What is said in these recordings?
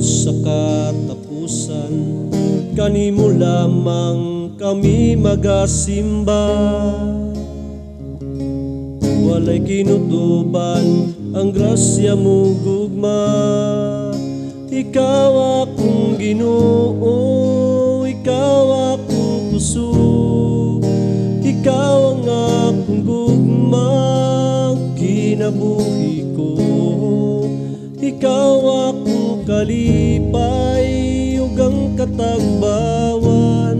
sa katapusan, kanimo lamang kami magasimba. Walay kinutuban ang grasya mo gugma. Ikaw akong Ginoo, ikaw akong puso, ikaw ang akong gugma, kinabuhi ko. Ikaw akong kalipay, ug ang katagbawan,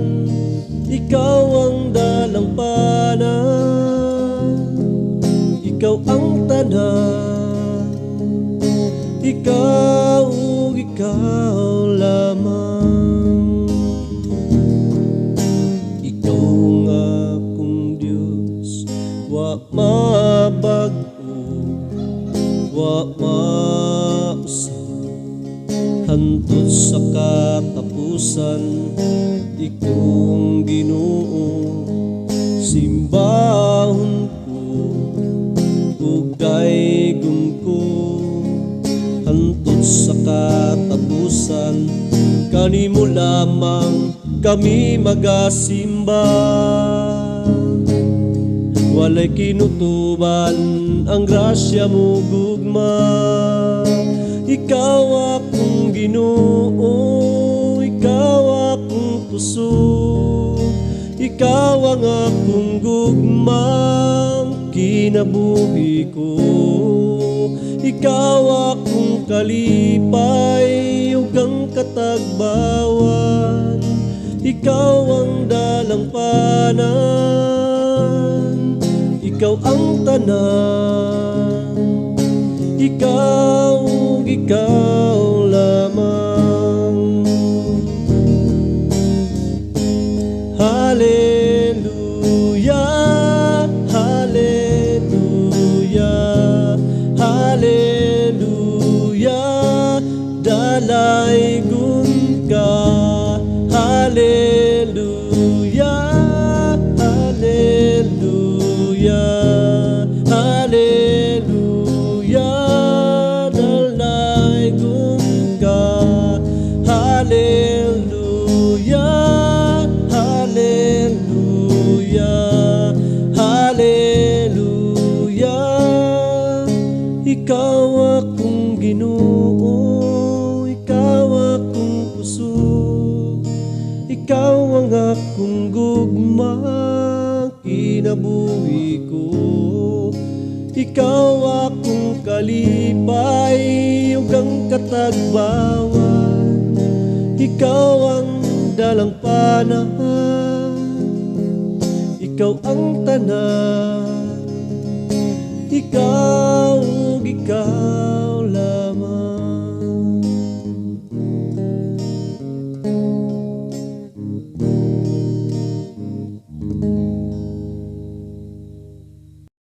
ikaw ang dalampanan, ikaw ang tanan, ikaw lamang. Ikaw ang akong Diyos, wa mabago, wa mausap, hantod sa katapusan. Ikaw ang Ginoo, simbahon ko, ug gaygon ko. Hantod sa katapusan, kanimo lamang kami magasimba. Walay kinutuban ang grasya mo gugma. Ikaw akong Ginoo, ikaw akong puso, ikaw ang akong gugma, kinabuhi ko. Ikaw akong kalipay, ug ang katagbawan, ikaw ang dalampanan, ikaw ang tanan, ikaw lamang. Hallelujah, hallelujah, hallelujah, dalaygon ka. Hallelujah, hallelujah, hallelujah, dalaygon ka. Hallelujah, hallelujah, hallelujah. Ikaw akong Ginoo, ikaw akong puso, ikaw ang akong gugma, kinabuhi ko. Ikaw akong kalipay, ug ang katagbawan, ikaw ang dalampanan, ikaw ang tanan, ikaw lamang.